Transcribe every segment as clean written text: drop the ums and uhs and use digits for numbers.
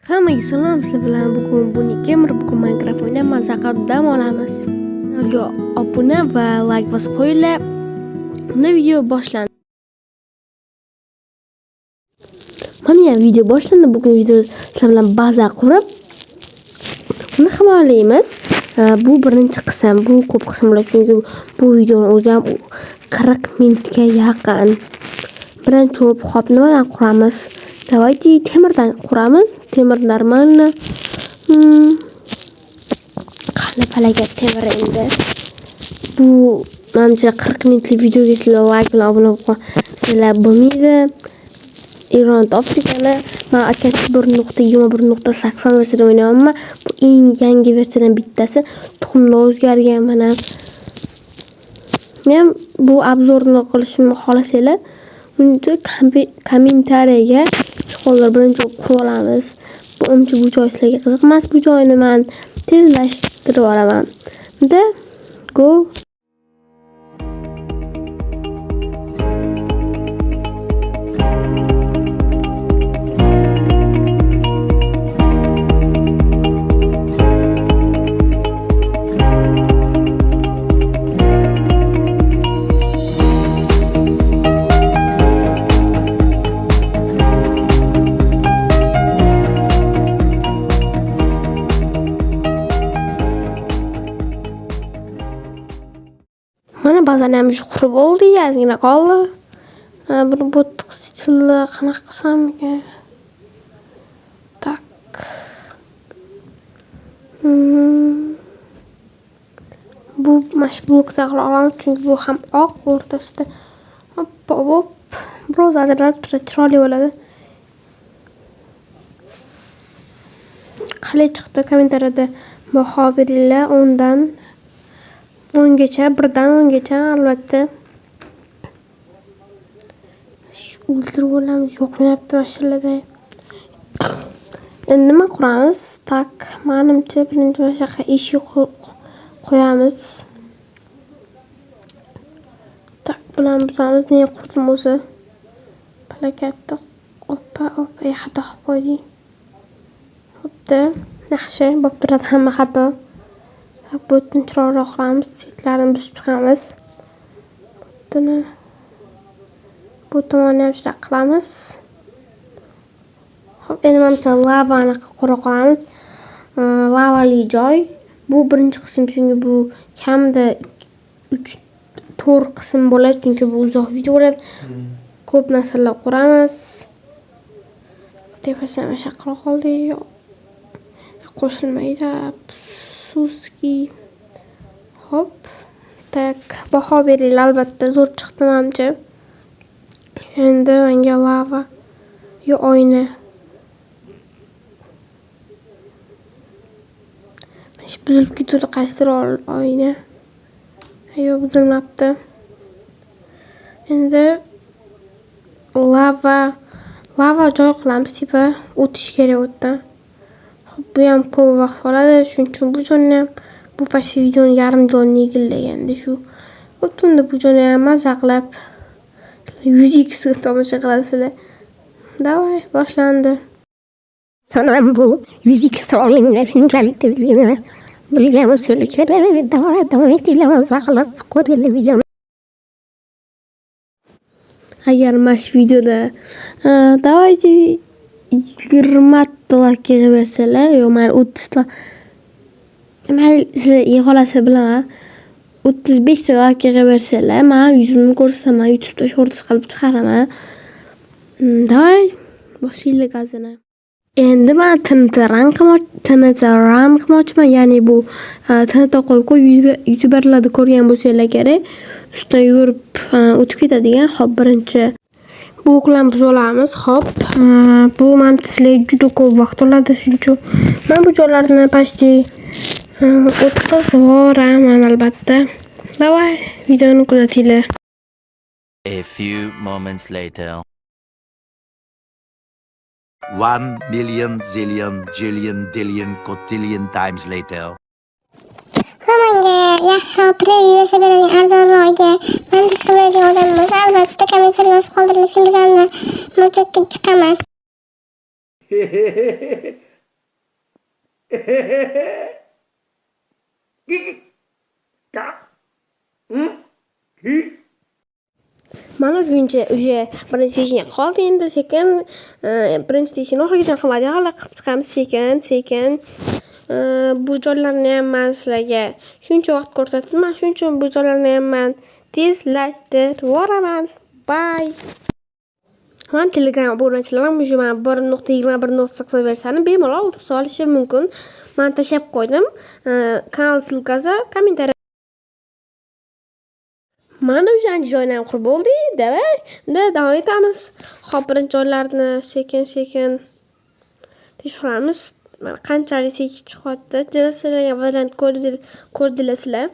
Hammaga salom, sizlar bilan bugun Gamer bugun Minecraft o'ynab maza qilib dam olamiz. Kanalga obuna va like bosib qo'yinglar. Unda video boshlandi. Mana video boshlandi. Bugun video sizlar bilan baza qurib uni himoyalaymiz. Bu birinchi qism, bu ko'p qismlar chunki bu videoni o'zi ham 40 minutga yaqin. Birinchi hop nimadan quramiz? Давайте temirdan quramiz. Temir normalni. Qani palaga temir endi. Bu menimcha 40 minutlik videoga sizlar like bilan obuna bo'lsanglar bo'lmaydi. Iron Optica'ni men akasi 1.21.80 versiyada o'ynayapman. Bu eng yangi versiyadan bittasi. Tuxumlar o'zgargan mana. Men bu obzorni qilishimni xohlasanglar, unda kommentariyaga savollar birinchi qurib olamiz. Bu joy sizlarga qiziq emas, bu joyni men tezlashtirib olaman. Unda go. Mana bazani ham qurib oldi, ozgina qoldi. Buni botiq stilda qanaqa qilsam ekan? Tak. Bu mash blokda qila olamiz, chunki bu ham oq o'rtasida. Hop. Biroz ajralib turadi, chiroyli bo'ladi. Qalay chiqdi? Kommentariyada baho beringlar. 10 dan 10 gacha, 1 dan 10 gacha albatta. O'ldirib olamiz, yo'qmayapti mashalada. Endi nima quramiz? Tak, menimcha birinchi mashaqa eshik qo'yamiz. Tak bilan buzamiz. Ne qurdim o'zi? Plakatni xatto qilib qo'ydik. Xopda, yaxshi, bo'p turadi hamma xato. Butun chiroyroq qilamiz, chetlarini buzib chiqamiz. Bu tomonni ham shunday qilamiz. Hop, endi menimcha lavani qura qolamiz. Lavali joy. Bu birinchi qism, chunki bu kamida 3-4 qism bo'ladi, chunki bu uzoq video bo'ladi. Ko'p narsalar quramiz. Tepasidan mana qila qoldik. Qo'shilmaydi. Suski. Hop. Tak, baho beringlar albatta, zo'r chiqdi menimcha. Endi menga lava oyna. Buzilib ketdi qaysidir oyna. Buzilmabdi. Endi lava joy qilamiz, tipa o'tish kerak o'tdan. Bu ham ko'p vaqt oladi, shuning uchun bu joyni bu pastki videoni yarim joyini egallaganda shu. O'tunda bu joyni ham maza qilib 100x tomosha qilasizlar. Davay, boshlandi. Sanam bu 100x olingan shunchalik tezligini bilgan usulga kerak. Davom etamiz qilib ko'rgan videoni. Agar mash videoda davaychi 20 like bersalar, yo men 30 ta mayli yig'olasa bilan 35 ta like bersalar, men yuzimni ko'rsaman, YouTube'da shorts qilib chiqaraman. Davay, boshinglar gazini. Endi men TNT rank qilmoqchiman, ya'ni bu TNT qo'yib YouTuberlarda ko'rgan bo'lsanglar kerak, ustidan yugurib o'tib ketadigan. Hop, birinchi bloklarni buzib olamiz. Hop, bu menimcha sizlarga juda ko'p vaqt oladi, shuning uchun men bu joylarni pastga o'tkazaman albatta. Davay, videoni kuzatinglar. A few moments later. 1 million zillion jillion dillion cotillion times later. Hammaga yaxshi preview beradigan arzonroqga mantiq qiladigan odamimiz albatta kommentariy yozib qoldirib, filmlarni murojaatga chiqaman. Mana shuncha o'sha birinchi teshikka qoldi, endi sekin birinchi teshikni oxirigacha qilmadik, hali qilib chiqamiz sekin. Bu joylarni ham men sizlarga shuncha vaqt ko'rsatdim, men shuncha bu joylarni ham men tezlashtirib yuboraman. Bye. Men Telegram obunachilarim уже men 1.21.80 versiyani bemalol o'tirib olishi mumkin. Men tashlab qo'ydim. Kanal ссылкасы kommentariy. Mana o'shancha joyni ham qurib bo'ldik. Davay, davom etamiz. Hop, birinchi joylarni sekin tekshiramiz. Mana qanchalik sekin chiqyapti. Sizlar variant ko'rdinglar sizlar.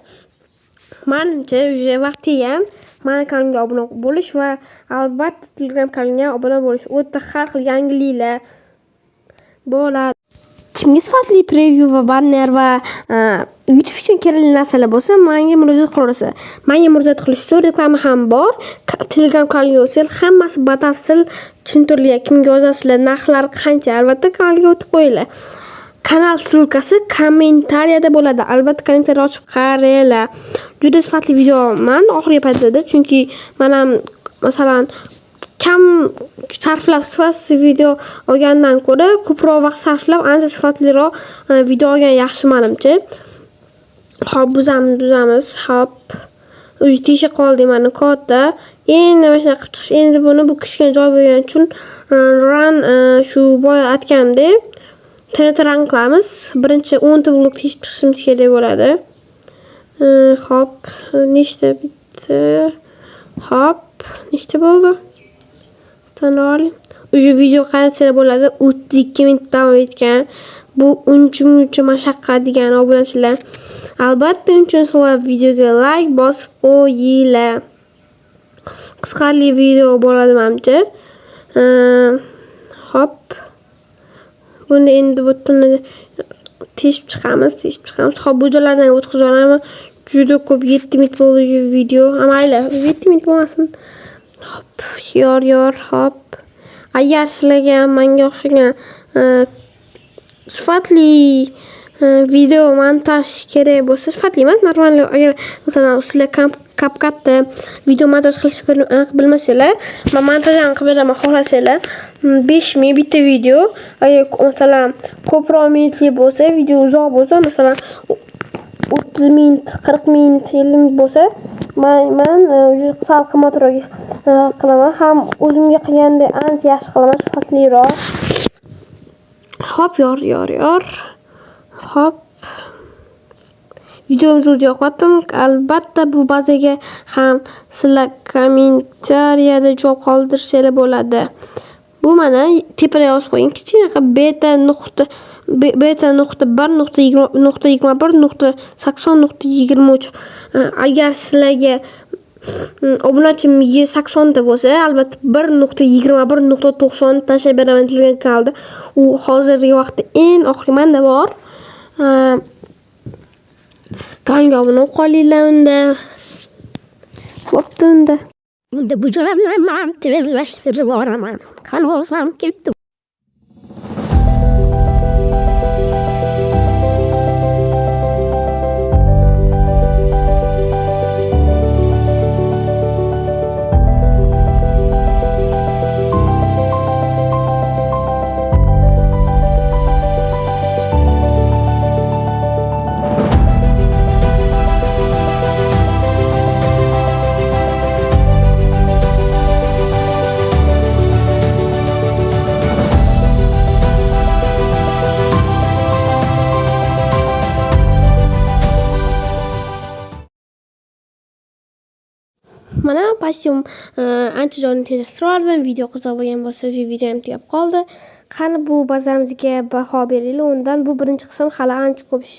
Menimcha o'sha vaqt kelgan. Mana kanalimga obuna bo'lish va albatta Telegram kanalimga obuna bo'lish. U yerda har xil yangiliklar bo'ladi. Kimga sifatli preview va banner va YouTube uchun kerakli narsalar bo'lsa, menga murojaat qilaverasiz. Menga murojaat qilish uchun reklama ham bor. Telegram kanalimga o'tsangiz, hammasi batafsil tushuntirilgan. Kimga yozasizlar, narxlari qancha, albatta kanalga o'tib qo'yinglar. Kanal ссылкасы kommentariyada bo'ladi. Albatta kommentariy ochib qaranglar. Juda sifatli videoman oxirgi paytda, chunki men ham masalan kam sarflab sifatsiz video olgandan ko'ra ko'proq vaqt sarflab ancha sifatliroq video olgan yaxshi menimcha. Hop, buzamiz. Hop. O'zi teshib qoldi mana kodda. Endi mana shunday qilib chiqish. Endi buni bu kichkina joy bo'lgani uchun run shu boya aytgandek run qilamiz. Birinchi 10 ta blok teshib chiqishimiz kerak bo'ladi. Hop, nechta bitdi? Hop, nechta bo'ldi? Tanoli. O'sha video qarasanglar bo'ladi. 32 minut davom etgan. Bu uncha mashaqqat degan obunachilar. Albatta uncha sizlar videoga like bosib qo'yinglar. Qisqarli video bo'ladi menimcha. Hop. Buni endi butun teshib chiqamiz. Hop, bu joylardan o'tkazib yuboraman. Juda ko'p 7 minut bo'ldi video. Mayli, 7 minut bo'lmasin. Hop, yor, hop. Agar sizlarga menga o'xshagan sifatli video montaj kerak bo'lsa, sifatli emas, normal, agar masalan sizlar CapCut'da video montaj qilishni bilmasanglar, men montajni qilib beraman xohlasanglar, 5000 bitta video, agar masalan ko'proq minutli bo'lsa, video uzoq bo'lsa, masalan 30 minut, 40 minut, 50 minut bo'lsa, men sal qimmatroq qilaman, ham o'zimga qilganda ancha yaxshi qilaman, sifatliroq. Hop, yor. Hop. Videomizni yoqdim. Albatta bu bazaga ham sizlar kommentariyada javob qoldirsanglar bo'ladi. Bu mana tepada yozib qo'ying. Kichkina beta.1.21.80.23. Agar sizlarga obunachim 80 ta bo'lsa, albatta 1.21.90 tashlab beraman Telegram kanalda. U hozirgi vaqtda eng oxirgi menda bor. Kanalga obuna qolinglar unda. Bo'pti unda. Unda bu joylarni men tezlashtirib yuboraman. Qani bo'lsam ketdi. Mana pashtim ancha joyni tezlashtirdim. Video qiziq bo'lgan bo'lsa, shu video ham tugab qoldi. Qani bu bazamizga baho beringlar. Undan bu birinchi qism, hali ancha ko'p ish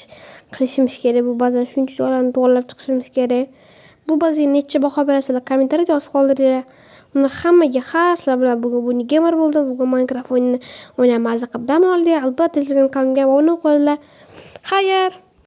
qilishimiz kerak. Bu baza shuncha joylarni to'g'rilab chiqishimiz kerak. Bu bazaga necha baho berasizlar, kommentariyada yozib qoldiringlar. Uni hammaga sizlar bilan bugun gamer bo'ldim. Bugun Minecraft o'yinini o'ynab mazza qilib dam oldik. Albatta Telegram kanalimga obuna bo'linglar. Xayr.